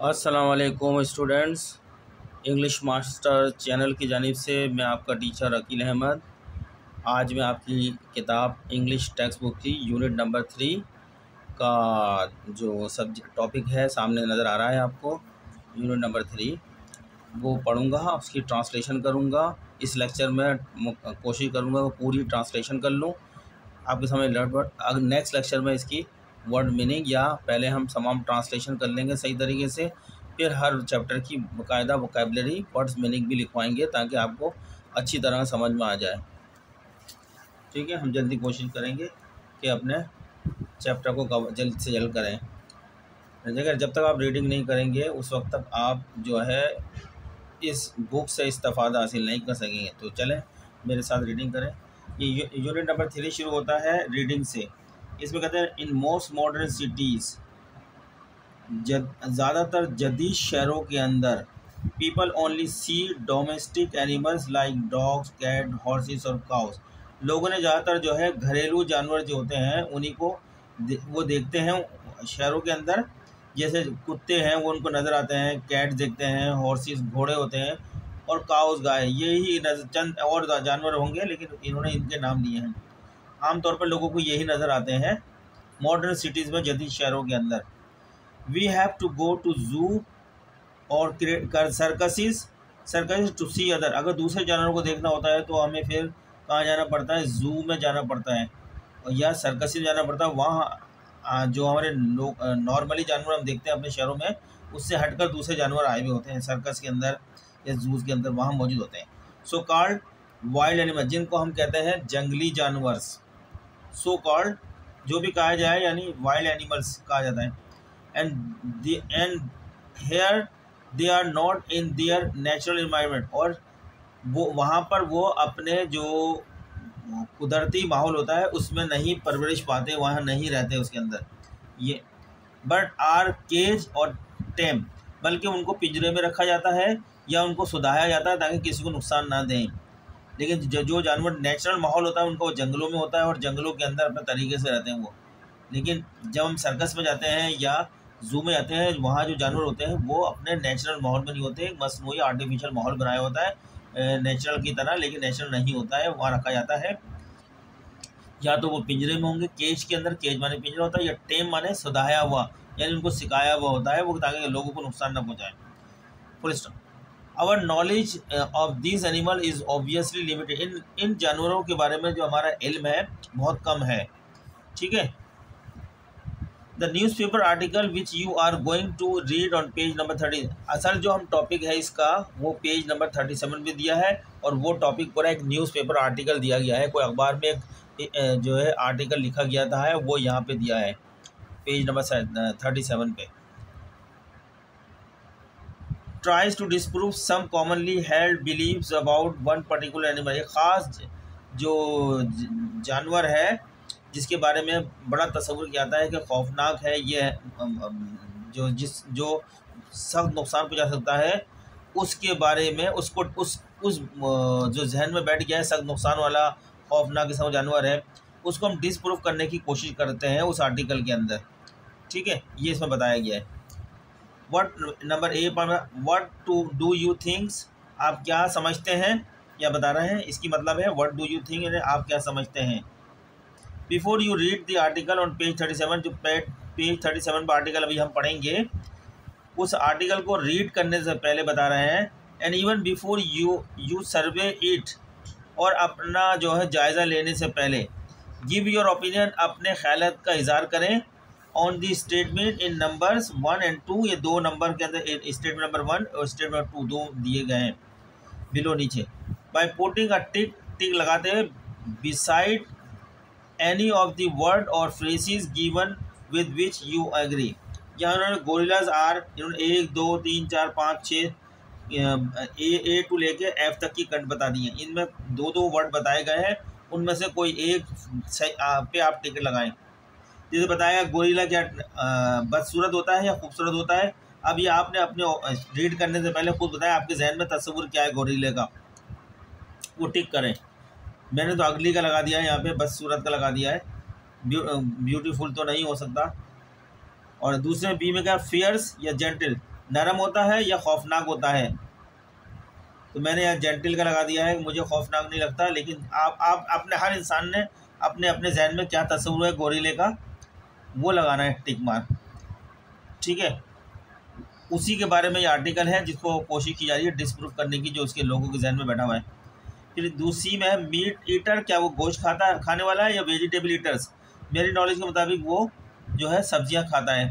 अस्सलाम वालेकुम students. English master channel की जानिब से मैं आपका टीचर अकील अहमद। आज मैं आपकी किताब इंग्लिश टेक्स्ट बुक की यूनिट नंबर 3 का जो सब्जेक्ट टॉपिक है सामने नज़र आ रहा है आपको, यूनिट नंबर 3 वो पढ़ूंगा, उसकी ट्रांसलेशन करूंगा। इस लेक्चर में कोशिश करूंगा वो पूरी ट्रांसलेशन कर लूँ आपके सामने वर्ड। नेक्स्ट लेक्चर में इसकी वर्ड मीनिंग या पहले हम तमाम ट्रांसलेशन कर लेंगे सही तरीके से, फिर हर चैप्टर की बाकायदा वोकैबुलरी वर्ड्स मीनिंग भी लिखवाएंगे ताकि आपको अच्छी तरह समझ में आ जाए। ठीक है, हम जल्दी कोशिश करेंगे कि अपने चैप्टर को जल्द से जल्द करें। जब तक आप रीडिंग नहीं करेंगे उस वक्त तक आप जो है इस बुक से इस्तेफादा हासिल नहीं कर सकेंगे। तो चलें मेरे साथ रीडिंग करें। ये यूनिट नंबर 3 शुरू होता है रीडिंग से। इसमें कहते हैं इन मोस्ट मॉडर्न सिटीज़, ज़्यादातर जदीद शहरों के अंदर people only see domestic animals like dogs, cat, horses और काउस। लोगों ने ज़्यादातर जो है घरेलू जानवर जो होते हैं उन्हीं को वो देखते हैं शहरों के अंदर। जैसे कुत्ते हैं वो उनको नज़र आते हैं, कैट्स देखते हैं, हॉर्सेस घोड़े होते हैं और काउस गाय। यही चंद और जानवर होंगे लेकिन इन्होंने इनके नाम लिए हैं। आमतौर पर लोगों को यही नज़र आते हैं मॉडर्न सिटीज़ में, जदीद शहरों के अंदर। We have to go to zoo और सर्कसिस टू सी अदर। अगर दूसरे जानवरों को देखना होता है तो हमें फिर कहाँ जाना पड़ता है? जू में जाना पड़ता है या सर्कस में जाना पड़ता है। वहाँ जो हमारे नॉर्मली जानवर हम देखते हैं अपने शहरों में, उससे हटकर दूसरे जानवर आए हुए होते हैं सर्कस के अंदर या जूस के अंदर, वहाँ मौजूद होते हैं। सो कॉल्ड वाइल्ड एनिमल, जिनको हम कहते हैं जंगली जानवर। सो कॉल्ड जो भी कहा जाए यानी वाइल्ड एनिमल्स कहा जाता है। And here they are not in their natural environment, और वो वहाँ पर वो अपने जो कुदरती माहौल होता है उसमें नहीं परवरिश पाते, वहाँ नहीं रहते उसके अंदर ये। बट आर केज और टेम, बल्कि उनको पिंजरे में रखा जाता है या उनको सुधाया जाता है ताकि किसी को नुकसान ना दें। लेकिन जो जानवर नेचुरल माहौल होता है उनका वो जंगलों में होता है और जंगलों के अंदर अपने तरीके से रहते हैं वो। लेकिन जब हम सर्कस में जाते हैं या जू में जाते हैं, वहाँ जो जानवर होते हैं वो अपने नेचुरल माहौल में नहीं होते, मसनूई आर्टिफिशियल माहौल बनाया होता है नेचुरल की तरह, लेकिन नेचुरल नहीं होता है, वहाँ रखा जाता है। या तो वो पिंजरे में होंगे, केज के अंदर, केज माने पिंजरा होता है, या टेम माने सुधाया हुआ, यानी उनको सिखाया हुआ होता है वो ताकि लोगों को नुकसान न पहुँचाए। Full stop. Our knowledge of this animal is obviously limited. इन जानवरों के बारे में जो हमारा इल्म है बहुत कम है। ठीक है। The newspaper article which you are going to read on page number 30, असल जो हम टॉपिक है इसका वो पेज नंबर 37 में दिया है, और वो टॉपिक पूरा एक न्यूज़ पेपर आर्टिकल दिया गया है, कोई अखबार में एक जो है आर्टिकल लिखा गया था है वो यहाँ पे दिया है पेज नंबर 37 पे। Tries to disprove some commonly held beliefs about one particular animal. एक ख़ास जो जानवर है जिसके बारे में बड़ा तस्वुर किया जाता है कि खौफनाक है, ये जो सख्त नुकसान पहुंचा सकता है, उसके बारे में उसको उस जो जहन में बैठ गया है सख्त नुकसान वाला खौफनाक किस्म जानवर है, उसको हम डिस्प्रूव करने की कोशिश करते हैं उस आर्टिकल के अंदर। ठीक है, ये इसमें बताया गया है। व्हाट नंबर ए पर what to do you thinks, आप क्या समझते हैं या बता रहे हैं, इसकी मतलब है व्हाट डू यू थिंक, यानी आप क्या समझते हैं। Before you read the article on page 37, जो पेज 37 पर आर्टिकल अभी हम पढ़ेंगे, उस आर्टिकल को रीड करने से पहले बता रहे हैं, and even before you survey it, और अपना जो है जायज़ा लेने से पहले, गिव योर ओपिनियन, अपने ख्यालात का इज़हार करें, on the statement in numbers 1 और 2, ये दो नंबर के अंदर स्टेटमेंट नंबर 1 और स्टेटमेंट नंबर 2 दो दिए गए हैं बिलो नीचे। बाय पुटिंग अ टिक लगाते हैं beside any of the word और phrases given with which you agree. यहाँ उन्होंने गोरिल्लाज आर, इन्होंने 1 2 3 4 5 6 ए टू लेके एफ तक की कंट बता दी है। इनमें दो वर्ड बताए गए हैं, उनमें से कोई एक पे आप टिक लगाएं। जैसे बताया गोरिल्ला क्या बदसूरत होता है या खूबसूरत होता है। अब ये आपने अपने रीड करने से पहले खुद बताया आपके जहन में तस्वुर क्या है गोरिल्ले का, वो टिक करें। मैंने तो अगली का लगा दिया है, यहाँ पे बदसूरत का लगा दिया है, ब्यूटीफुल तो नहीं हो सकता। और दूसरे बी में क्या, फियर्स या जेंटल, नरम होता है या खौफनाक होता है? तो मैंने यहाँ जेंटिल का लगा दिया है, मुझे खौफनाक नहीं लगता। लेकिन आप अपने, हर इंसान ने अपने अपने जहन में क्या तस्वीर है गोरिल्ले का, वो लगाना है टिक मार्क, ठीक है। उसी के बारे में ये आर्टिकल है जिसको कोशिश की जा रही है डिस्प्रूव करने की, जो उसके लोगों के जहन में बैठा हुआ है। फिर दूसरी में है मीट ईटर, क्या वो गोश्त खाने वाला है या वेजिटेबल ईटर्स? मेरी नॉलेज के मुताबिक वो जो है सब्जियां खाता है,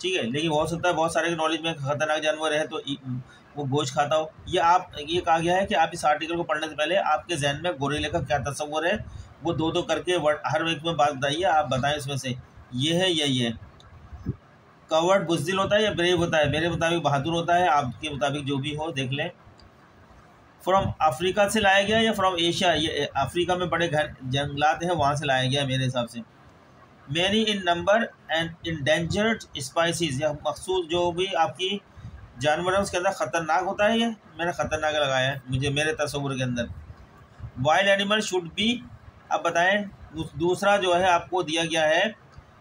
ठीक है। लेकिन हो सकता है बहुत सारे के नॉलेज में खतरनाक जानवर है तो वो गोश्त खाता हो। ये कहा गया है कि आप इस आर्टिकल को पढ़ने से पहले आपके जहन में गोरिल्ले का क्या तस्वर है, वो दो दो करके हर एक में बात बताइए, आप बताएं इसमें से ये है या ये। कवर्ड बुज़दिल होता है या ब्रेव होता है? मेरे मुताबिक बहादुर होता है, आपके मुताबिक जो भी हो देख लें। फ्रॉम अफ्रीका से लाया गया या फ्रॉम एशिया? ये अफ्रीका में बड़े घर जंगलात हैं, वहाँ से लाया गया मेरे हिसाब से। Many in number and endangered species, या मखसूस जो भी आपकी जानवर है उसके अंदर ख़तरनाक होता है, ये मैंने ख़तरनाक लगाया है मुझे मेरे तस्वुर के अंदर। वाइल्ड एनिमल शुड बी, अब बताएं। दूसरा जो है आपको दिया गया है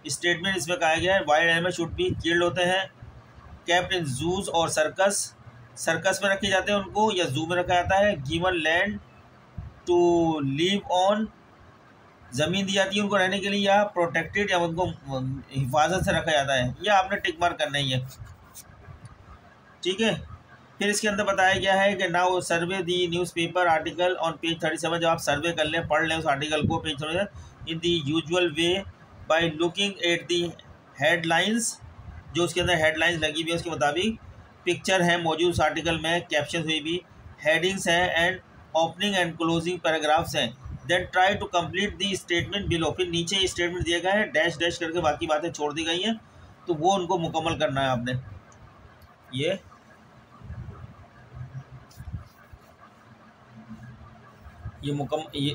स्टेटमेंट, इसमें कहा गया है wild animal should be killed होते हैं, केप्ट इन जूज और सर्कस में रखे जाते हैं उनको, या जू में रखा जाता है। Given land to live on, ज़मीन दी जाती है उनको रहने के लिए, या प्रोटेक्टेड, या उनको हिफाजत से रखा जाता है। यह आपने टिक मार्क करना ही है, ठीक है। फिर इसके अंदर बताया गया है कि now survey the newspaper article on page 37। जब आप सर्वे कर लें, पढ़ लें उस आर्टिकल को page 37 in the usual way by looking at the headlines, जो उसके अंदर हेडलाइंस लगी हुई है उसके मुताबिक, पिक्चर है मौजूद उस आर्टिकल में, कैप्शन हुई भी, हेडिंग्स हैं and opening and closing paragraphs हैं। Then try to complete the statement below, फिर नीचे स्टेटमेंट दिया गया है डैश डैश करके बाकी बातें छोड़ दी गई हैं, तो वो उनको मुकम्मल करना है आपने। ये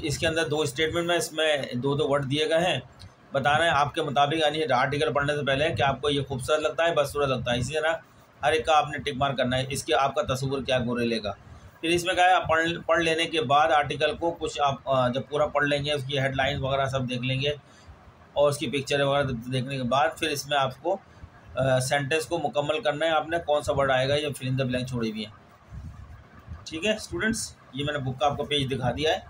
इसके अंदर दो स्टेटमेंट में इसमें दो दो वर्ड दिए गए हैं, बताना है आपके मुताबिक, यानी आर्टिकल पढ़ने से पहले कि आपको ये खूबसूरत लगता है बदसूरत लगता है। इसी तरह हर एक का आपने टिक मार्क करना है, इसके आपका तस्वुर क्या गोरिल्ले का। फिर इसमें क्या है, पढ़ लेने के बाद आर्टिकल को कुछ आप जब पूरा पढ़ लेंगे, उसकी हेडलाइंस वगैरह सब देख लेंगे और उसकी पिक्चर वगैरह देखने के बाद फिर इसमें आपको सेंटेंस को मुकम्मल करना है आपने, कौन सा वर्ड आएगा, ये फिल इन द ब्लैंक छोड़ी हुई है, ठीक है स्टूडेंट्स। ये मैंने बुक का आपको पेज दिखा दिया है।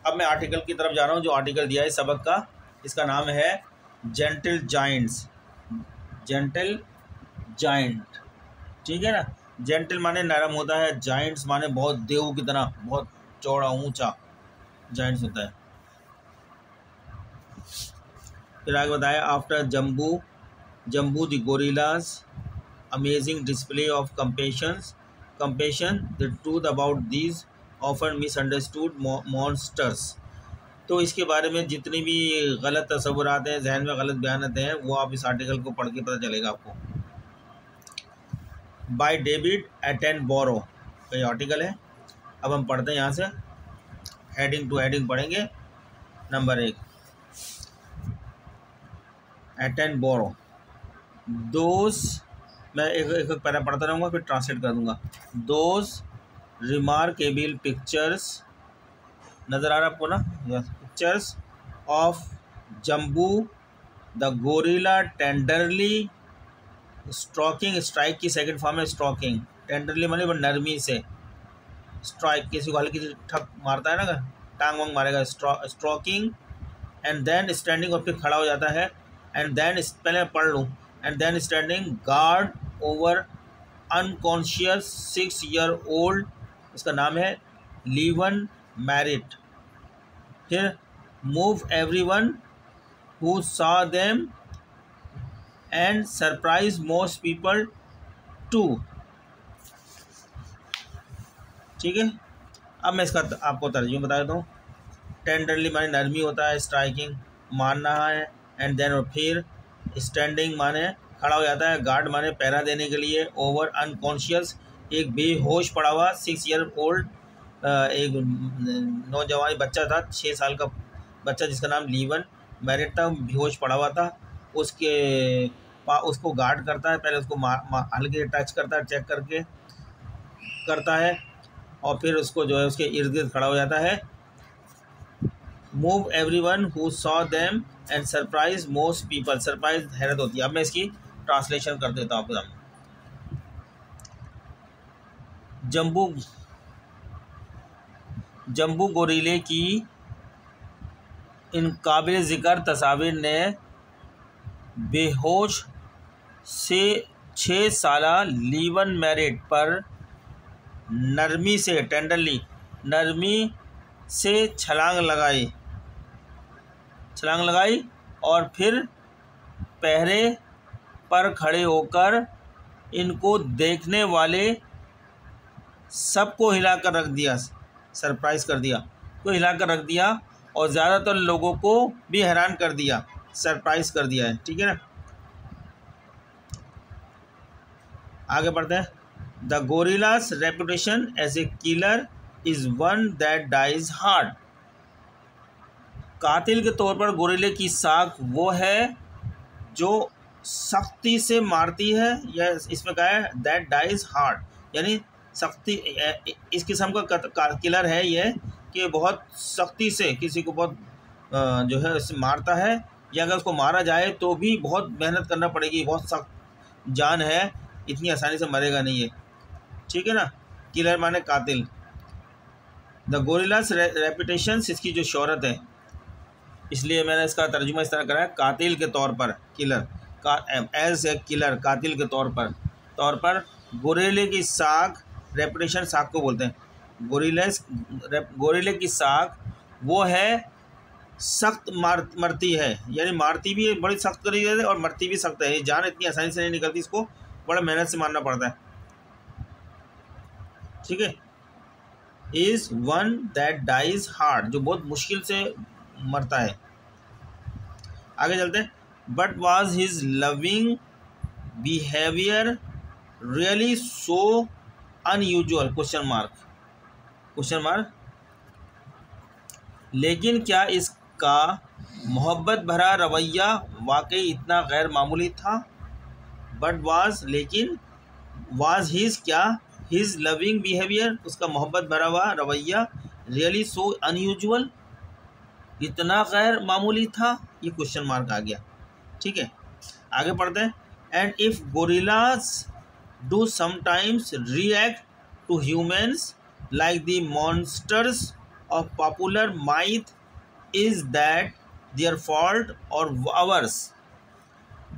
अब मैं आर्टिकल की तरफ जा रहा हूँ, जो आर्टिकल दिया है सबक का, इसका नाम है जेंटल जाइंट्स, जेंटल जाइंट, ठीक है ना। जेंटल माने नरम होता है, जाइंट्स माने बहुत देव की तरह, बहुत चौड़ा ऊंचा जाइंट्स होता है। फिर आगे बताया after Jambo the gorilla's amazing display of compassion the truth about these often misunderstood monsters। तो इसके बारे में जितनी भी गलत तस्वुरात हैं, जहन में गलत बयान आते हैं, वो आप इस आर्टिकल को पढ़ के पता चलेगा आपको। बाय डेविड एटनबरो का ये आर्टिकल है। अब हम पढ़ते हैं यहाँ से, हेडिंग टू हेडिंग पढ़ेंगे। नंबर 1, एटनबरो, दोज, मैं एक पैरा पढ़ता रहूँगा फिर ट्रांसलेट कर दूँगा। दोज रिमार्केबल पिक्चर्स, नज़र आ रहा है आपको ना, pictures of Jambo the gorilla tenderly stroking, strike की सेकंड फॉर्म है स्ट्रोकिंग, टेंडरली माने नरमी से, स्ट्राइक किसी को हल्की सी ठक मारता है ना, टांग वांग मारेगा, स्ट्रोकिंग, एंड देन स्टैंडिंग, और फिर खड़ा हो जाता है, एंड देन, पहले पढ़ लूँ, and then standing guard over unconscious 6-year-old, उसका नाम है लीवन मैरिट। फिर move everyone who saw them and surprise most people too, ठीक है। अब मैं इसका आपको तर्जुमा बता देता हूँ। टेंडरली माने नरमी होता है, स्ट्राइकिंग मारना है, एंड देन, और फिर स्टैंडिंग माने खड़ा हो जाता है, गार्ड माने पहरा देने के लिए, ओवर अनकॉन्शियस एक बेहोश पड़ा हुआ, 6-year-old एक नौजवान बच्चा था, 6 साल का बच्चा जिसका नाम लीवन मैरिट था, बेहोश पड़ा हुआ था, उसको गार्ड करता है, पहले उसको हल्के टच करता है, चेक करके करता है, और फिर उसको जो है उसके इर्द गिर्द खड़ा हो जाता है। Move everyone who saw them and surprise most people, surprise हैरत होती है। अब मैं इसकी ट्रांसलेशन कर देता हूँ आपके सामने। जम्बू जम्बू गोरिल्ले की इन काबिल ज़िक्र तस्वीर ने बेहोश से 6 साला लीवन मैरिट पर नरमी से छलांग लगाई और फिर पहरे पर खड़े होकर इनको देखने वाले सबको हिलाकर रख दिया, सरप्राइज़ कर दिया, को हिलाकर रख दिया और ज़्यादातर लोगों को भी हैरान कर दिया, सरप्राइज़ कर दिया है। ठीक है ना, आगे बढ़ते हैं। The gorilla's reputation as a killer is one that dies hard. कातिल के तौर पर गोरिल्ले की साख वो है जो सख्ती से मारती है, या इसमें कहा है दैट डाइज हार्ड, यानी सख्ती, इस किस्म का किलर है ये कि बहुत सख्ती से किसी को बहुत जो है मारता है, या अगर उसको मारा जाए तो भी बहुत मेहनत करना पड़ेगी, बहुत सख्त जान है, इतनी आसानी से मरेगा नहीं है। ठीक है ना, किलर माने कातिल। द गोरिल्ला's रेपुटेशन, इसकी जो शोहरत है, इसलिए मैंने इसका तर्जुमा इस तरह करा है, कातिल के तौर पर, किलर एज ए किलर, कातिल के तौर पर गोरिल्ले की साख, रेपुटेशन साख को बोलते हैं, गोरिल्ले की साख वो है सख्त मरती है, यानी मारती भी बड़ी सख्त तरीके से और मरती भी सख्त है, ये जान इतनी आसानी से नहीं निकलती, इसको बड़ा मेहनत से मारना पड़ता है। ठीक है, is one that dies hard, जो बहुत मुश्किल से मरता है। आगे चलते हैं। But was his loving behaviour really so unusual, question mark. लेकिन क्या इसका मोहब्बत भरा रवैया वाकई इतना गैर मामूली था? बट वाज, लेकिन, वाज हिज, क्या, हिज लविंग बिहेवियर, उसका मोहब्बत भरा हुआ रवैया, रियली सो अनयूजुअल, इतना गैर मामूली था, ये क्वेश्चन मार्क आ गया। ठीक है, आगे पढ़ते हैं। And if gorillas do sometimes react to humans like the monsters of popular myth, is that their fault or ours?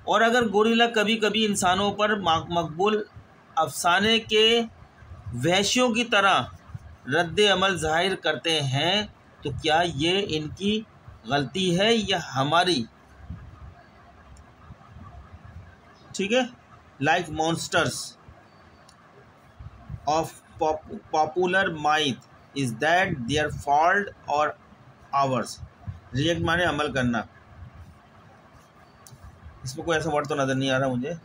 और अगर गोरिल्ला कभी कभी इंसानों पर मकबूल अफसाने के वहशियों की तरह रद्द अमल जाहिर करते हैं, तो क्या ये इनकी गलती है या हमारी? ठीक है, like monsters of popular myth, is that their fault or hours? React माने अमल करना, इसमें कोई ऐसा वर्ड तो नज़र नहीं आ रहा मुझे।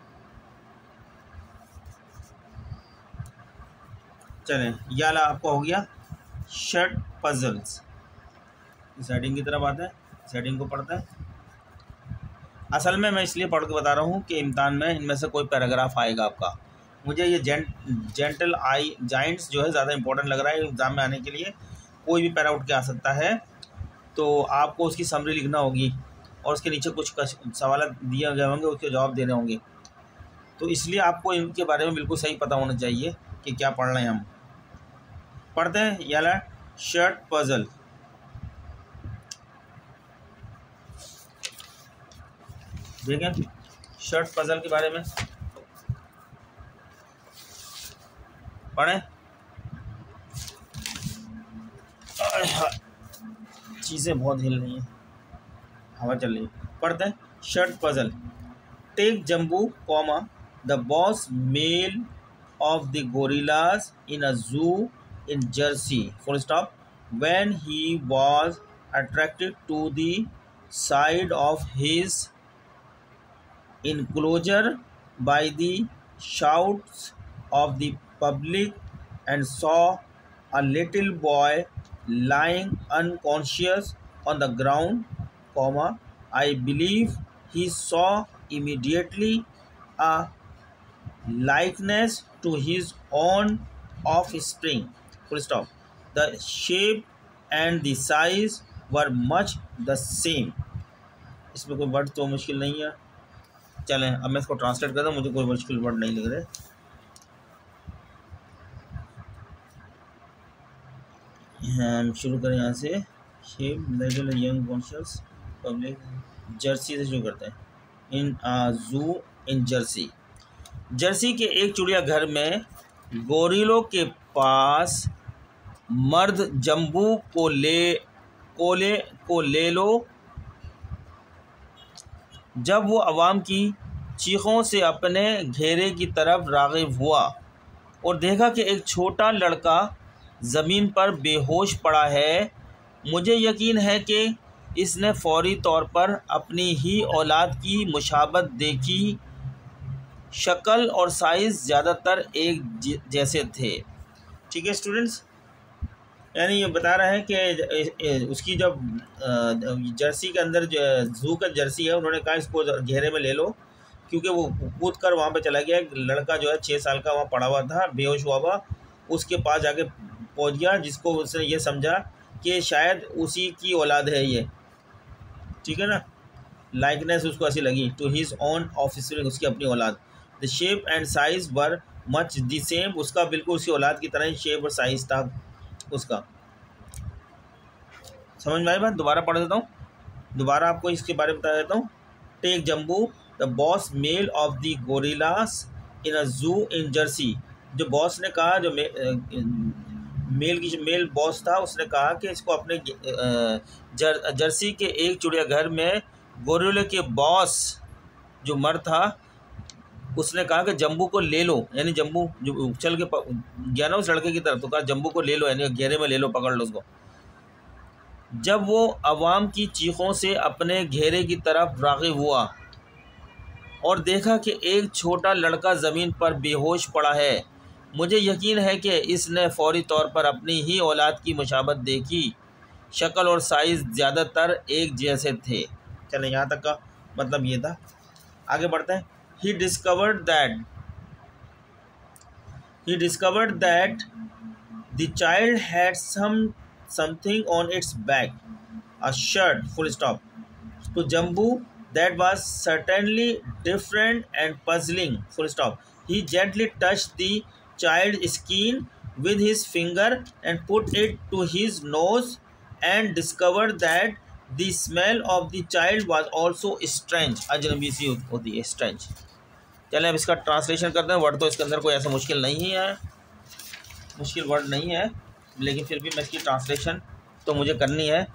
चलें, यह आपका हो गया शर्ट पजल्स। इस हेडिंग की तरफ आते हैं, इस हेडिंग को पढ़ते हैं। असल में मैं इसलिए पढ़ के बता रहा हूँ कि इम्तान में इनमें से कोई पैराग्राफ आएगा आपका। मुझे ये जेंटल आई जाइंट्स जो है ज़्यादा इंपॉर्टेंट लग रहा है एग्ज़ाम में आने के लिए। कोई भी पैरा उठ के आ सकता है, तो आपको उसकी समरी लिखना होगी और उसके नीचे कुछ सवाल दिए गए होंगे, उसके जवाब देने होंगे। तो इसलिए आपको इनके बारे में बिल्कुल सही पता होना चाहिए कि क्या पढ़ रहे हैं हम। पढ़ते हैं, याला शर्ट पजल। देखें शर्ट पजल के बारे में पढ़ें। चीज़ें बहुत हिल रही हैं, हवा चल रही है। पढ़ते हैं, short puzzle. Take Jambo comma the boss male of the gorillas in a zoo in Jersey, full stop, when he was attracted to the side of his enclosure by the shouts of the public and saw a little boy lying unconscious on the ground, comma, I believe he saw immediately a likeness to his own offspring, full stop. The shape and the size were much the same. इसमें कोई word तो मुश्किल नहीं है। चलें, अब मैं इसको ट्रांसलेट करता हूँ, मुझे कोई मुश्किल वर्ड नहीं लग रहे। हम शुरू करें यहाँ से। Shape little young conscious public, Jersey से शुरू करते हैं। इन आ जू इन जर्सी। जर्सी के एक चिड़ियाघर में गोरिल्लों के पास मर्द जम्बू को ले लो। जब वो आवाम की चीखों से अपने घेरे की तरफ राग़िब हुआ और देखा कि एक छोटा लड़का ज़मीन पर बेहोश पड़ा है, मुझे यकीन है कि इसने फ़ौरी तौर पर अपनी ही औलाद की मुशाबत देखी। शक्ल और साइज़ ज़्यादातर एक जैसे थे। ठीक है स्टूडेंट्स, यानी ये बता रहा है कि उसकी जब जर्सी के अंदर जो जू का जर्सी है, उन्होंने कहा इसको घेरे में ले लो, क्योंकि वो कूद कर वहाँ पे चला गया। लड़का जो है 6 साल का वहाँ पड़ा हुआ था, बेहोश हुआ हुआ, उसके पास जाके पहुँच गया, जिसको उसने ये समझा कि शायद उसी की औलाद है ये। ठीक है ना, लाइकनेस उसको ऐसी लगी। टू हिज ओन ऑफिसर, उसकी अपनी औलाद। The shape and size were much the same, उसका बिल्कुल उसकी औलाद की तरह ही शेप और साइज था उसका। समझ में आई बात? दोबारा पढ़ देता हूँ, दोबारा आपको इसके बारे में बता देता हूँ। Take Jambo the boss male of the gorillas in a zoo in Jersey. जो बॉस ने कहा, जो मेल बॉस था, उसने कहा कि इसको अपने जर्सी के एक चिड़ियाघर में गोरिल्ले के बॉस जो मर्द था, उसने कहा कि जम्बू को ले लो। यानी जम्बू जो चल के गया ना उस लड़के की तरफ, तो कहा जम्बू को ले लो, यानी घेरे में ले लो, पकड़ लो उसको। जब वो अवाम की चीखों से अपने घेरे की तरफ राग़िब हुआ और देखा कि एक छोटा लड़का ज़मीन पर बेहोश पड़ा है, मुझे यकीन है कि इसने फ़ौरी तौर पर अपनी ही औलाद की मुशाबत देखी। शक्ल और साइज़ ज़्यादातर एक जैसे थे। चलें, यहाँ तक का मतलब ये था। आगे बढ़ते हैं। He discovered that the child had something on its back, a shirt, full stop. To Jambu, that was certainly different and puzzling, full stop. He gently touched the child's skin with his finger and put it to his nose and discovered that the smell of the child was also strange. अजनबी सी होती है, strange। चलें अब इसका translation करते हैं। Word तो इसके अंदर कोई ऐसा मुश्किल नहीं है, मुश्किल वर्ड नहीं है, लेकिन फिर भी मैं इसकी ट्रांसलेशन तो मुझे करनी है।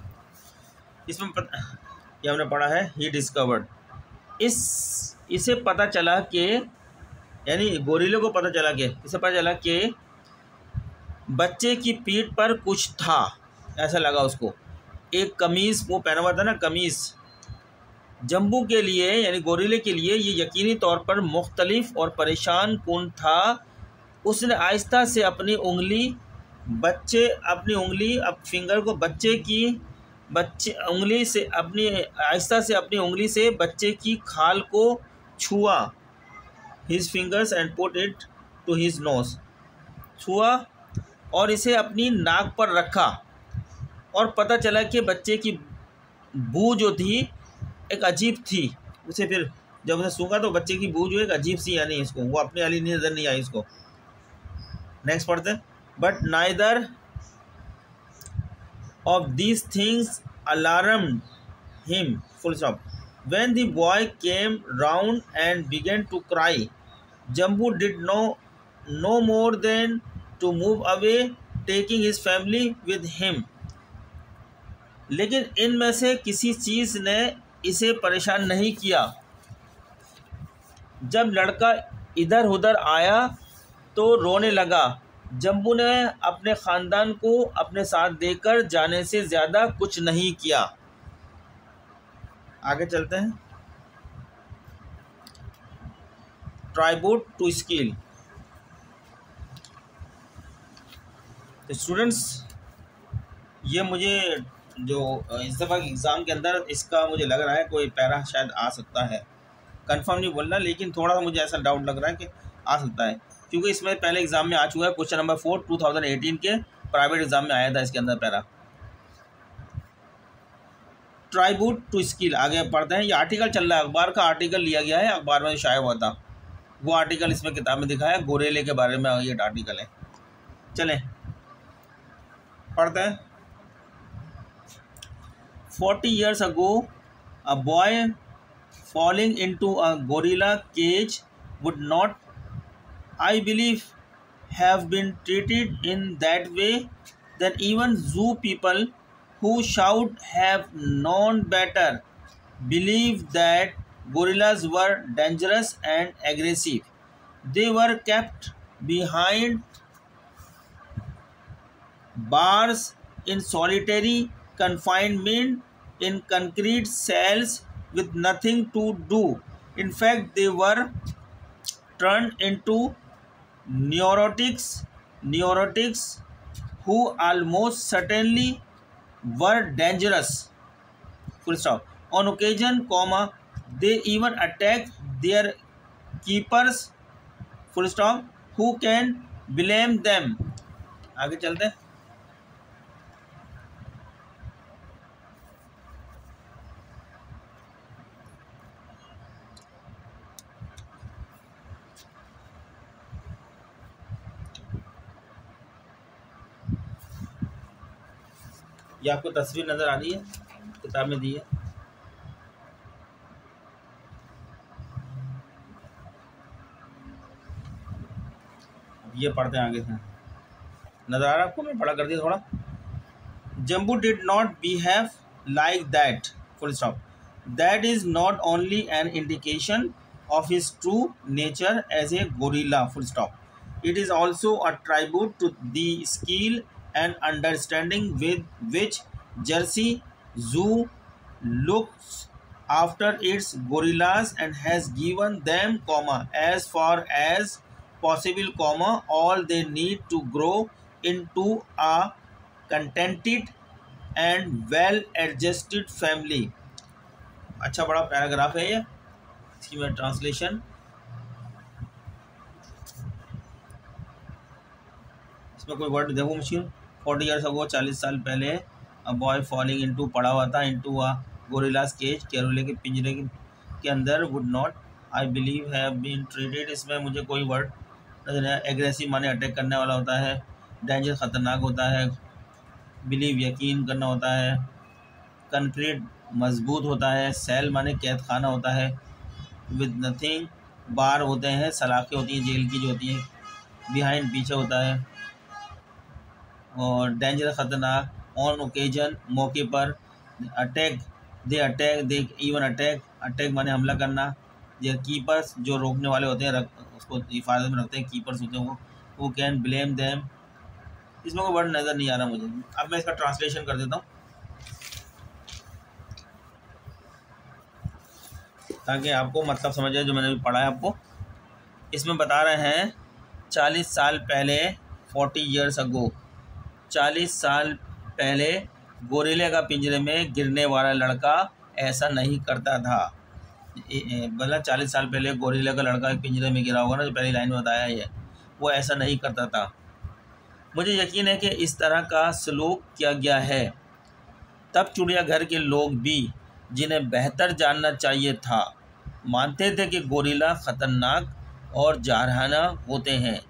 इसमें ये हमने पढ़ा है, ही डिस्कवर्ड, इसे पता चला कि, यानी गोरिल्ले को पता चला कि, इसे पता चला कि बच्चे की पीठ पर कुछ था, ऐसा लगा उसको। एक कमीज़ वो पहना हुआ था ना, कमीज़। जम्बू के लिए, यानी गोरिल्ले के लिए ये यकीनी तौर पर मुख्तलिफ और परेशान कुन था। उसने आहिस्ता से अपनी फिंगर को आहिस्ता से अपनी उंगली से बच्चे की खाल को छुआ। His fingers and put it to his nose, छुआ और इसे अपनी नाक पर रखा, और पता चला कि बच्चे की बू जो थी एक अजीब थी। उसे फिर जब उसे सूंघा तो बच्चे की बू जो एक अजीब सी, यानी इसको वो अपने वाली नज़र नहीं आई इसको। नेक्स्ट पढ़ते हैं। But neither of these things alarmed him, full stop. When the boy came round and began to cry, Jambo did no more than to move away, taking his family with him. लेकिन इनमें से किसी चीज़ ने इसे परेशान नहीं किया। जब लड़का इधर उधर आया तो रोने लगा। जम्बू ने अपने ख़ानदान को अपने साथ देकर जाने से ज़्यादा कुछ नहीं किया। आगे चलते हैं। Tribute to skill. तो स्टूडेंट्स, ये मुझे जो इस दफ़ा एग्ज़ाम के अंदर इसका मुझे लग रहा है कोई पैरा शायद आ सकता है, कंफर्म नहीं बोलना, लेकिन थोड़ा सा मुझे ऐसा डाउट लग रहा है कि आ सकता है, क्योंकि इसमें पहले एग्ज़ाम में आ चुका है। क्वेश्चन नंबर 4 2018 के प्राइवेट एग्ज़ाम में आया था, इसके अंदर पैरा। ट्राइब्यूट टू स्किल, आगे पढ़ते हैं। ये आर्टिकल चल रहा है, अखबार का आर्टिकल लिया गया है, अखबार में शाया हुआ था, वो आर्टिकल इसमें किताब में दिखाया है, गोरिल्ले के बारे में ये आर्टिकल है। चलें, पढ़ते हैं। 40 years ago, a boy falling into a gorilla cage would not, I believe, have been treated in that way. Then even zoo people who should have known better believed that gorillas were dangerous and aggressive. They were kept behind bars in solitary confinement in concrete cells with nothing to do. In fact, they were turned into neurotics who almost certainly were dangerous. Full stop. On occasion, comma, they even attacked their keepers. Full stop. Who can blame them? आगे चलते हैं। ये आपको तस्वीर नज़र आ रही है, किताब में दी है। ये पढ़ते हैं आगे से, नज़र आ रहा है आपको, मैं पढ़ा कर दिया थोड़ा। Jambo did not behave like that, full stop. That is not only an indication of his true nature as a gorilla, full stop. It is also a tribute to the skill and understanding with which Jersey Zoo looks after its gorillas and has given them, as far as possible, all they need to grow into a contented and well-adjusted family. अच्छा बड़ा paragraph है ये, इसकी मैं translation, इसमें कोई word देखो मुश्किल। 40 years ago, 40 साल पहले, अ बॉय फॉलिंग इनटू, पड़ा हुआ था, इनटू अ गोरिल्लास केज, केरोले के पिंजरे के अंदर, would not, I believe, have been treated, इसमें मुझे कोई वर्ड नजर नहीं। एग्रेसिव माने अटैक करने वाला होता है, डेंजर खतरनाक होता है, बिलीव यकीन करना होता है, कंक्रीट मजबूत होता है, सेल माने कैद खाना होता है, विद नथिंग बार होते हैं, सलाखें होती हैं जेल की जो होती हैं, बिहाइंड पीछे होता है, और डेंजर खतरनाक, ऑन ओकेजन मौके पर, अटैक दे इवन अटैक माने हमला करना, देयर कीपर्स जो रोकने वाले होते हैं, उसको हिफाजत में रखते हैं, कीपर्स होते हैं वो, हु कैन ब्लेम देम, इसमें कोई वर्ड नज़र नहीं आ रहा मुझे। अब मैं इसका ट्रांसलेशन कर देता हूँ ताकि आपको मतलब समझ आए जो मैंने भी पढ़ा है आपको। इसमें बता रहे हैं 40 साल पहले, 40 years ago, 40 साल पहले गोरिल्ले का पिंजरे में गिरने वाला लड़का ऐसा नहीं करता था। मतलब 40 साल पहले गोरिल्ले का लड़का पिंजरे में गिरा होगा ना, जो पहली लाइन में बताया है, वो ऐसा नहीं करता था। मुझे यकीन है कि इस तरह का सलूक किया गया है। तब चिड़ियाघर के लोग भी, जिन्हें बेहतर जानना चाहिए था, मानते थे कि गोरिल्ला ख़तरनाक और जारहाना होते हैं।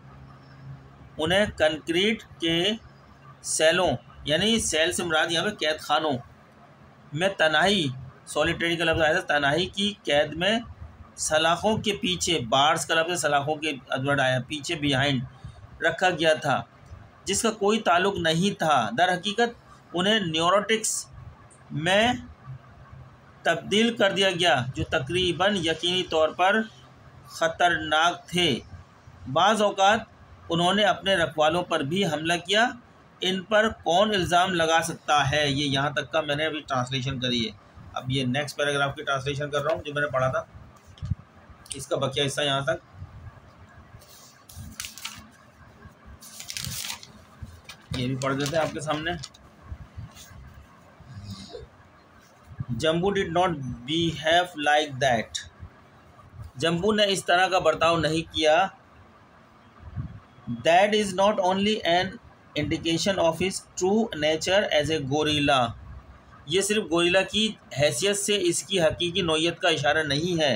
उन्हें कंक्रीट के सेलों, यानी सेल से मुराद यहाँ पे कैद खानों में, तनाही, सॉलिटरी का लफ्ज़ आया था, तनाही की कैद में, सलाखों के पीछे, बार्स का लफ्ज़ सलाखों के अदवर्ड आया, पीछे बिहाइंड रखा गया था, जिसका कोई ताल्लुक़ नहीं था। दर हकीकत उन्हें न्यूरोटिक्स में तब्दील कर दिया गया, जो तकरीबन यकीनी तौर पर ख़तरनाक थे। बाज़ औक़ात उन्होंने अपने रखवालों पर भी हमला किया। इन पर कौन इल्ज़ाम लगा सकता है? ये यहाँ तक का मैंने अभी ट्रांसलेशन करी है। अब ये नेक्स्ट पैराग्राफ की ट्रांसलेशन कर रहा हूँ जो मैंने पढ़ा था, इसका बकिया हिस्सा यहाँ तक। ये भी पढ़ देते हैं आपके सामने। Jambo did not behave like that. Jambo ने इस तरह का बर्ताव नहीं किया। That is not only an indication of his true nature as a gorilla. ये सिर्फ गोरिल्ला की हैसियत से इसकी हकीकी नौइयत का इशारा नहीं है।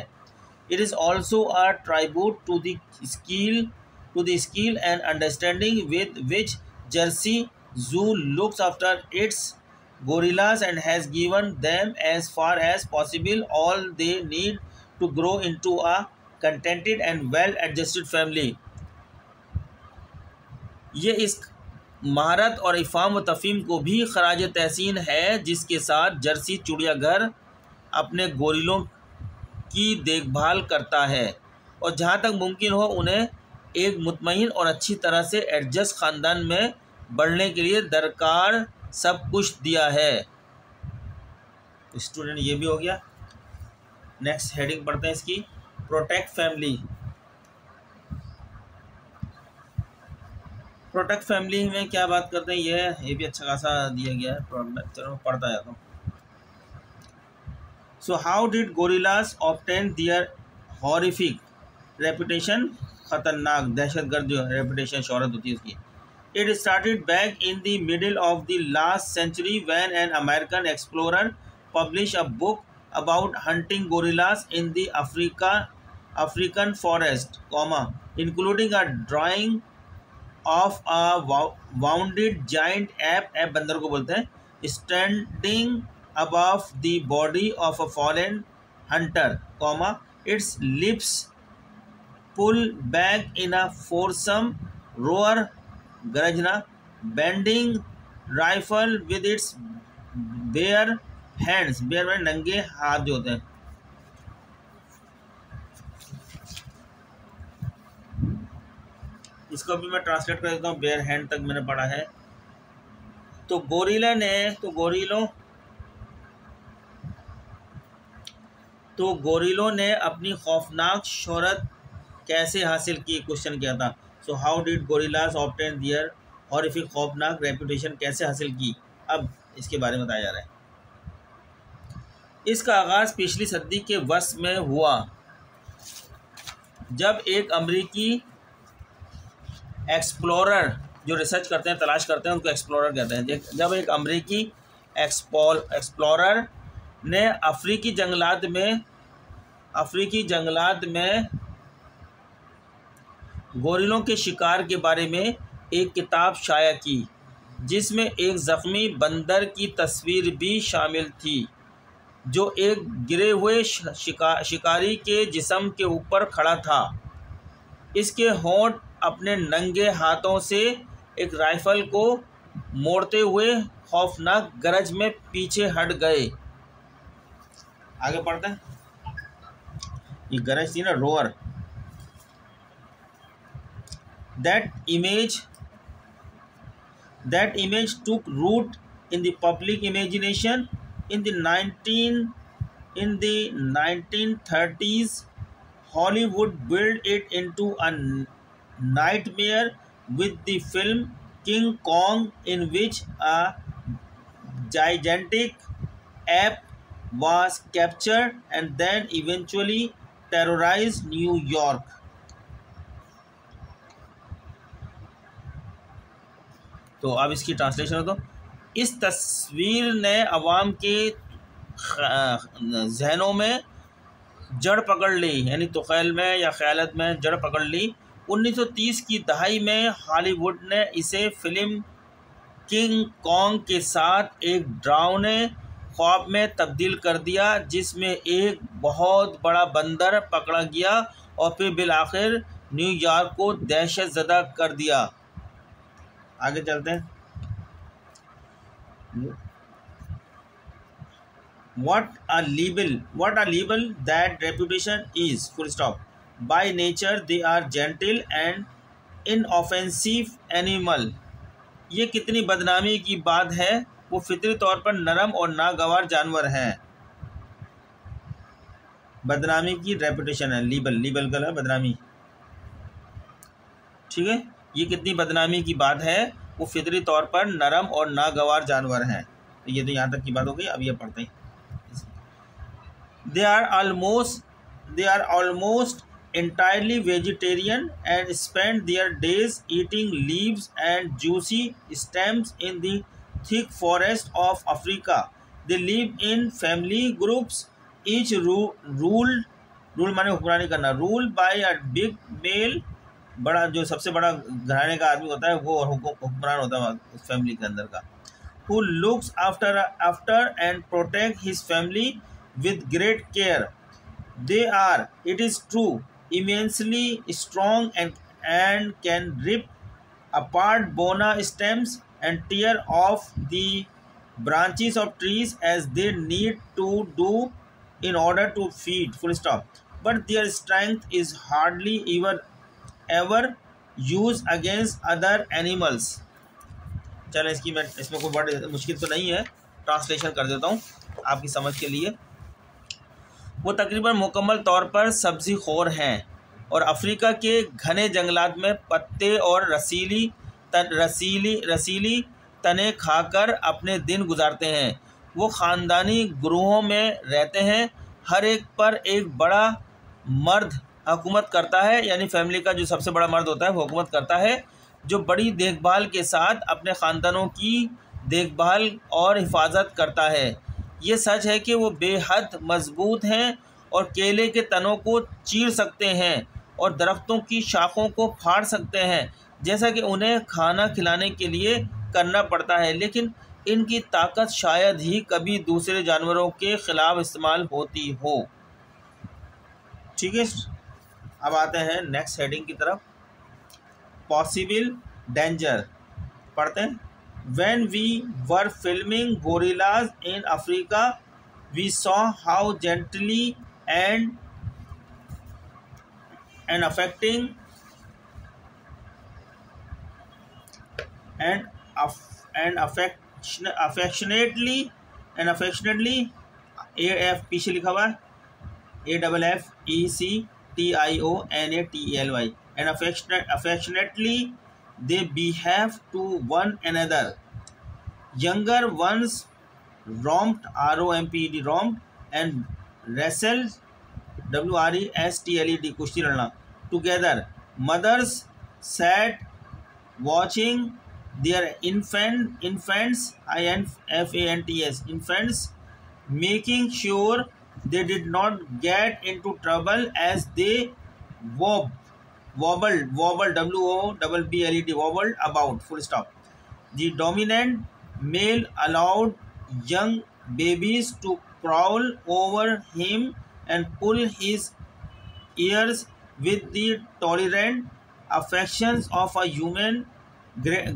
It is also a tribute to the skill and understanding with which Jersey zoo looks after its gorillas and has given them as far as possible all they need to grow into a contented and well adjusted family. ये इस महारत और इफ़ाम व तफ़हीम को भी खराज तहसीन है जिसके साथ जर्सी चिड़ियाघर अपने गोरिलों की देखभाल करता है और जहाँ तक मुमकिन हो उन्हें एक मुतमईन और अच्छी तरह से एडजस्ट ख़ानदान में बढ़ने के लिए दरकार सब कुछ दिया है। स्टूडेंट ये भी हो गया। नेक्स्ट हेडिंग पढ़ते हैं इसकी, प्रोटेक्ट फैमिली। प्रोटेक्ट फैमिली में क्या बात करते हैं, ये भी अच्छा खासा दिया गया है, चलो पढ़ता जाता हूँ। So how did gorillas obtain their horrific reputation, खतरनाक दहशतगर्द जो रेपुटेशन शोहरत होती है उसकी। It started back in the middle of the last century when an American explorer publish a book about hunting gorillas in the African forest, including a drawing of a wounded giant ape बंदर को बोलते हैं, standing above the body of a fallen hunter, its lips pull back in a foursome roar, garajna, bending rifle with its bare hands, bare में नंगे हाथ जो होते हैं। इसको भी मैं ट्रांसलेट कर देता हूँ, बेयर हैंड तक मैंने पढ़ा है। तो गोरिलों ने अपनी खौफनाक शोहरत कैसे हासिल की, क्वेश्चन किया था। So how did gorillas obtain their horrific, खौफनाक रेपुटेशन कैसे हासिल की, अब इसके बारे में बताया जा रहा है। इसका आगाज़ पिछली सदी के वस्त में हुआ जब एक अमरीकी एक्सप्लोरर, जो रिसर्च करते हैं, तलाश करते हैं, उनको एक्सप्लोरर कहते हैं। जब एक अमरीकी एक्सप्लोरर ने अफ्रीकी जंगलात में गोरिलों के शिकार के बारे में एक किताब शाया की जिसमें एक ज़ख्मी बंदर की तस्वीर भी शामिल थी जो एक गिरे हुए शिकारी के जिस्म के ऊपर खड़ा था। इसके होंठ अपने नंगे हाथों से एक राइफल को मोड़ते हुए खौफनाक गरज में पीछे हट गए। आगे पढ़ते हैं, ये गरज थी ना, row or. That image took root in the public imagination in the 1930s. Hollywood built it into a nightmare with the film King Kong, in which a gigantic ape was captured and then eventually terrorized New York. तो अब इसकी translation हो, तो इस तस्वीर ने अवाम के जहनों में जड़ पकड़ ली, यानी तुखैल में या ख़यालत में जड़ पकड़ ली। 1930 की दहाई में हॉलीवुड ने इसे फिल्म किंग कॉन्ग के साथ एक डरावने ख्वाब में तब्दील कर दिया जिसमें एक बहुत बड़ा बंदर पकड़ा गया और फिर बिलाखिर न्यूयॉर्क को दहशत ज़दा कर दिया। आगे चलते हैं। What a libel that reputation is, full stop. By nature they are gentle and inoffensive animal. ये कितनी बदनामी की बात है, वो फितरी तौर पर नरम और नागवार जानवर हैं। बदनामी की रेपुटेशन है, लीबल का बदनामी, ठीक है। ये कितनी बदनामी की बात है, वो फितरी तौर पर नरम और नागवार जानवर हैं। तो ये तो यहाँ तक की बात हो गई। अब ये पढ़ते हैं। They are almost entirely vegetarian and spend their days eating leaves and juicy stems in the thick forest of Africa. They live in family groups, each ruled by a big male बड़ा जो सबसे बड़ा घराने का आदमी होता है वो हुक्मरान होता है उस फैमिली के अंदर का। Who looks after and protect his family with great care. They are, it is true, immensely strong and can rip apart bona stems and tear off the branches of trees as they need to do in order to feed. Full stop. But their strength is hardly ever used against other animals. चलो इसमें कोई बड़ी मुश्किल तो नहीं है, translation कर देता हूँ आपकी समझ के लिए। वो तकरीबन मुकम्मल तौर पर सब्ज़ी खोर हैं और अफ्रीका के घने जंगलात में पत्ते और रसीली तने खाकर अपने दिन गुजारते हैं। वो ख़ानदानी ग्रुहों में रहते हैं, हर एक पर एक बड़ा मर्द हुकूमत करता है, यानी फैमिली का जो सबसे बड़ा मर्द होता है वो हुकूमत करता है, जो बड़ी देखभाल के साथ अपने ख़ानदानों की देखभाल और हिफाजत करता है। ये सच है कि वो बेहद मजबूत हैं और केले के तनों को चीर सकते हैं और दरख्तों की शाखों को फाड़ सकते हैं, जैसा कि उन्हें खाना खिलाने के लिए करना पड़ता है, लेकिन इनकी ताकत शायद ही कभी दूसरे जानवरों के ख़िलाफ़ इस्तेमाल होती हो। ठीक है, अब आते हैं नेक्स्ट हेडिंग की तरफ। पॉसिबल डेंजर पढ़ते हैं। When we were filming gorillas in Africa, we saw how gently and affectionately AF पीछे लिखा हुआ है AFFECTIONATELY and affectionately they behave to one another. Younger ones romped ROMPED romped and wrestled WRESTLED कुश्ती लड़ना together. Mothers sat watching their infants infants, making sure they did not get into trouble as they wobbled WOBBLED wobbled about. Full stop. The dominant male allowed young babies to crawl over him and pull his ears with the tolerant affections of a human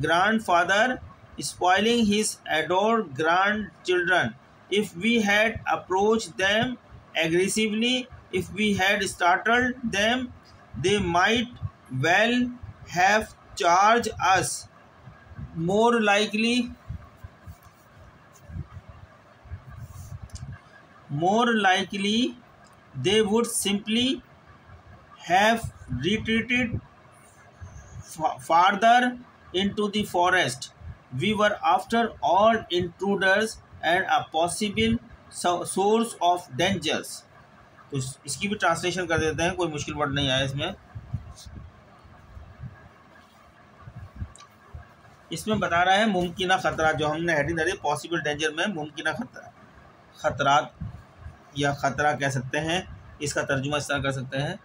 grandfather, spoiling his adored grandchildren. If we had approached them aggressively, if we had startled them, they might well have charged us. More likely they would simply have retreated farther into the forest. We were after all intruders and a possible source of dangers. तो इसकी भी translation कर देते हैं, कोई मुश्किल word नहीं आया इसमें। इसमें बता रहा है मुमकिना ख़तरा, जो हमने हेडिंग दे दी पॉसिबल डेंजर में मुमकिना ख़तरात या ख़तरा कह सकते हैं, इसका तर्जुमा इस तरह कर सकते हैं।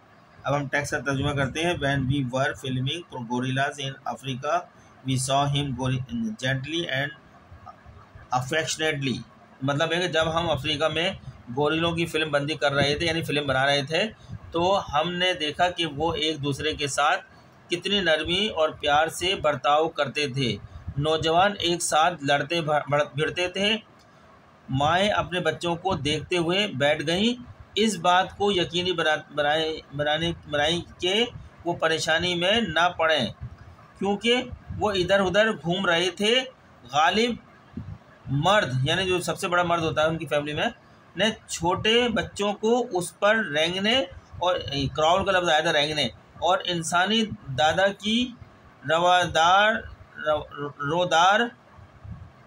अब हम टेक्स्ट का तर्जुमा करते हैं। When we were filming gorillas in Africa we saw him gently and affectionately, मतलब है कि जब हम अफ्रीका में गोरिल्लों की फिल्म बंदी कर रहे थे, यानी फ़िल्म बना रहे थे, तो हमने देखा कि वो एक दूसरे के साथ कितनी नरमी और प्यार से बर्ताव करते थे। नौजवान एक साथ लड़ते भिड़ते थे। माएँ अपने बच्चों को देखते हुए बैठ गईं, इस बात को यकीनी बनाई कि वो परेशानी में ना पड़ें, क्योंकि वो इधर उधर घूम रहे थे। गालिब मर्द, यानी जो सबसे बड़ा मर्द होता है उनकी फैमिली में, ने छोटे बच्चों को उस पर रेंगने, और क्राउल का लफ्ज़ आया था रेंगने, और इंसानी दादा की रोदार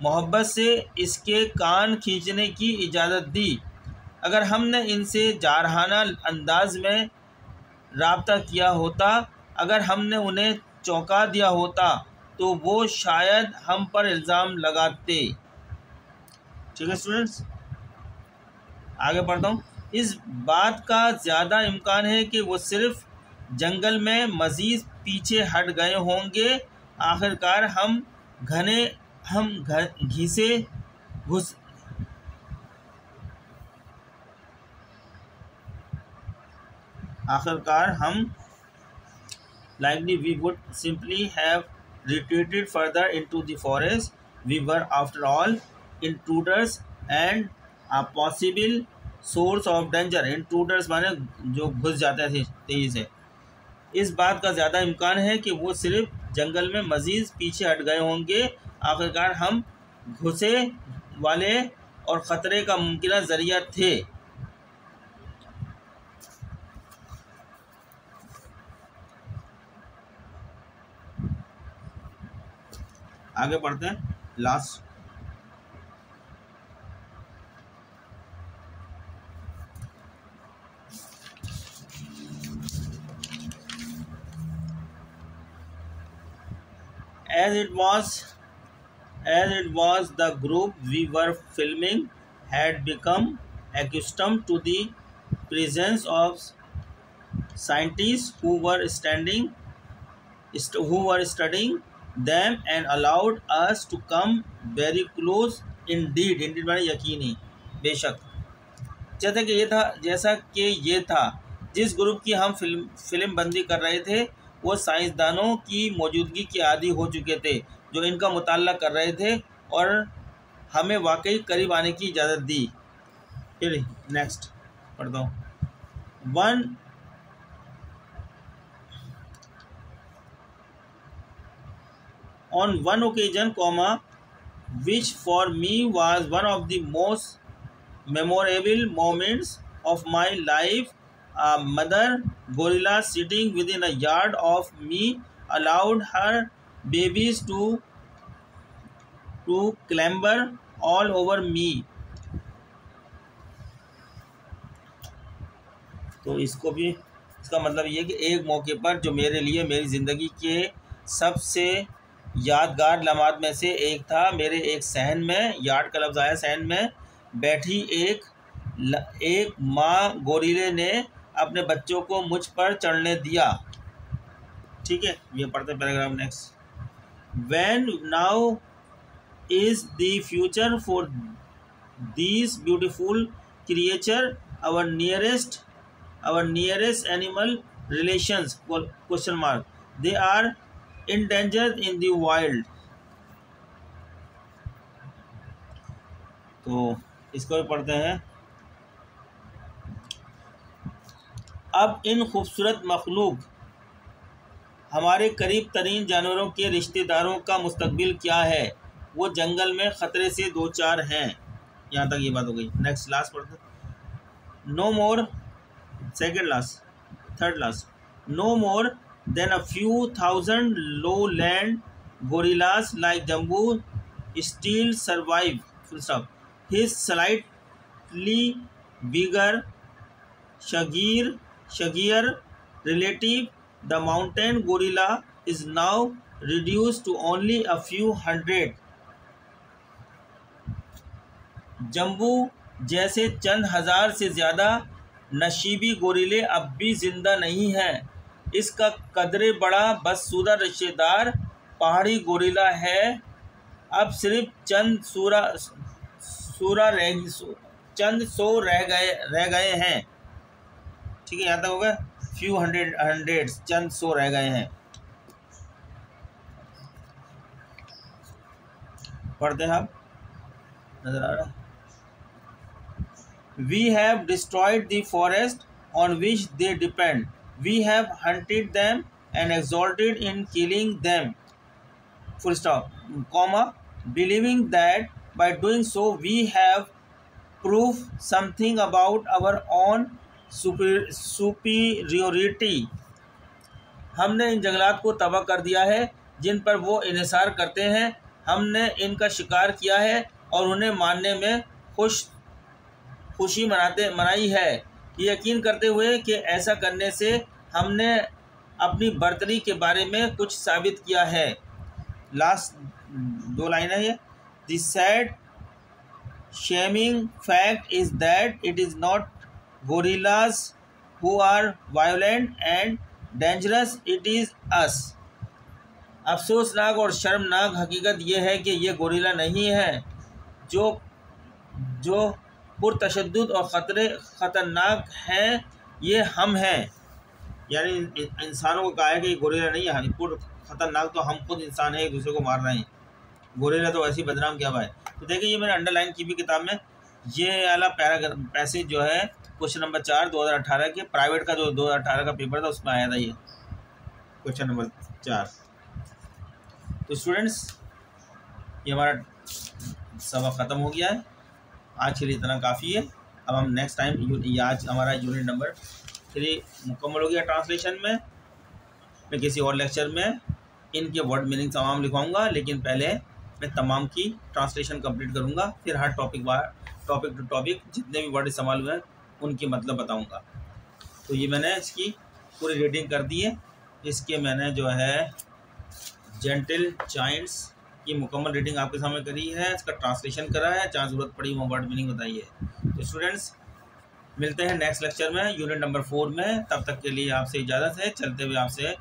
मोहब्बत से इसके कान खींचने की इजाज़त दी। अगर हमने इनसे जारहाना अंदाज में राब्ता किया होता, अगर हमने उन्हें चौंका दिया होता, तो वो शायद हम पर इल्ज़ाम लगाते। ठीक है स्टूडेंट्स, आगे पढ़ता हूँ। इस बात का ज़्यादा इम्कान है कि वो सिर्फ जंगल में मज़ीद पीछे हट गए होंगे, आखिरकार हम घिसे घुस आखिरकार हम likely we would simply have retreated further into the forest. We were after all intruders and a possible source of danger. Intruders माने जो घुस जाते थे तेजी से। इस बात का ज़्यादा इम्कान है कि वो सिर्फ जंगल में मज़ीद पीछे हट गए होंगे, आखिरकार हम घुसे वाले और ख़तरे का मुमकिन ज़रिया थे। आगे पढ़ते हैं last. As it was, the group we were filming had become accustomed to the presence of scientists who were studying them and allowed us to come very close indeed माने यकीनी, बेशक। जैसा कि ये था जिस ग्रुप की हम फिल्म बंदी कर रहे थे, वो साइंसदानों की मौजूदगी के आदी हो चुके थे जो इनका मुताला कर रहे थे और हमें वाकई करीब आने की इजाज़त दी। फिर नेक्स्ट पढ़ता हूँ। On one occasion, which for me was one of the most memorable moments of my life, a mother gorilla sitting within a yard of me allowed her babies to clamber all over me. तो इसका मतलब ये कि एक मौके पर जो मेरे लिए मेरी ज़िंदगी के सबसे यादगार लम्हात में से एक था, मेरे एक सहन में, यार्ड का लफ्ज़ आया सहन में, बैठी एक माँ गोरिल्ले ने अपने बच्चों को मुझ पर चढ़ने दिया। ठीक है, ये पढ़ते paragraph next. When now is the future for these beautiful creature, our nearest animal relations? Question mark. They are endangered in the wild. तो इसको भी पढ़ते हैं। अब इन खूबसूरत मखलूक हमारे करीब तरीन जानवरों के रिश्तेदारों का मुस्तकबिल क्या है? वो जंगल में ख़तरे से दो चार हैं। यहाँ तक ये बात हो गई। नेक्स्ट लास्ट पढ़ते हैं। No more, second last, third last. No more than a few thousand lowland gorillas like Jambu still survive. Full stop. His slightly bigger, shaggier relative, the mountain gorilla, is now reduced to only a few hundred. Jambo जैसे चंद हजार से ज़्यादा नशीबी गोरिल्ले अब भी जिंदा नहीं हैं। इसका कदरे बड़ा बदसूरत रिश्तेदार पहाड़ी गोरिल्ला है। अब सिर्फ चंद सौ रह गए हैं। ठीक है, यहाँ तक होगा। फ्यू हंड्रेड, चंद सौ रह गए हैं। पढ़ते हैं आप, नजर आ रहा है। We have destroyed the forest on which they depend. We have hunted them and exulted in killing them. Full stop. Comma. Believing that by doing so we have proved something about our own superiority. हमने इन जंगलात को तबाह कर दिया है जिन पर वो इन्हिसार करते हैं। हमने इनका शिकार किया है और उन्हें मारने में खुशी मनाई है, ये यकीन करते हुए कि ऐसा करने से हमने अपनी बर्तरी के बारे में कुछ साबित किया है। लास्ट दो लाइन है ये। The sad shaming fact is that it is not gorillas who are violent and dangerous it is us. अफसोसनाक और शर्मनाक हकीकत यह है कि ये गोरिल्ला नहीं है, जो जो पुरतशद्दुद और ख़तरनाक है, ये हम हैं। यानी इंसानों को कहा है कि ये गोरिल्ला नहीं है, पुर ख़तरनाक तो हम खुद इंसान हैं, एक दूसरे को मार रहे हैं। गोरिल्ला तो वैसे ही बदनाम क्या हुआ है। तो देखिए, ये मैंने अंडरलाइन की भी किताब में, ये वाला पैसेज जो है क्वेश्चन नंबर 4 2018 के प्राइवेट का, जो 2018 का पेपर था उसमें आया था ये क्वेश्चन नंबर 4। तो स्टूडेंट्स, ये हमारा सबक ख़त्म हो गया है, आज के लिए इतना काफ़ी है। अब हम नेक्स्ट टाइम, आज हमारा यूनिट नंबर 3 मुकम्मल हो गया ट्रांसलेशन में। मैं किसी और लेक्चर में इनके वर्ड मीनिंग तमाम लिखवाऊंगा, लेकिन पहले मैं तमाम की ट्रांसलेशन कंप्लीट करूंगा, फिर हर टॉपिक टू टॉपिक जितने भी वर्ड इस्तेमाल हुए हैं उनकी मतलब बताऊंगा। तो ये मैंने इसकी पूरी रीडिंग कर दी है। इसके मैंने जो है जेंटल जायंट्स की मुकम्मल रीडिंग आपके सामने करी है, इसका ट्रांसलेशन करा है, जहाँ ज़रूरत पड़ी वहाँ वर्ड मीनिंग बताई है। तो स्टूडेंट्स, मिलते हैं नेक्स्ट लेक्चर में यूनिट नंबर 4 में। तब तक के लिए आपसे इजाज़त है। चलते हुए आपसे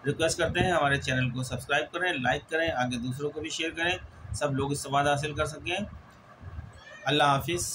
रिक्वेस्ट करते हैं, हमारे चैनल को सब्सक्राइब करें, लाइक करें, आगे दूसरों को भी शेयर करें, सब लोग इस स्वाद हासिल कर सकें। अल्लाह हाफिज़।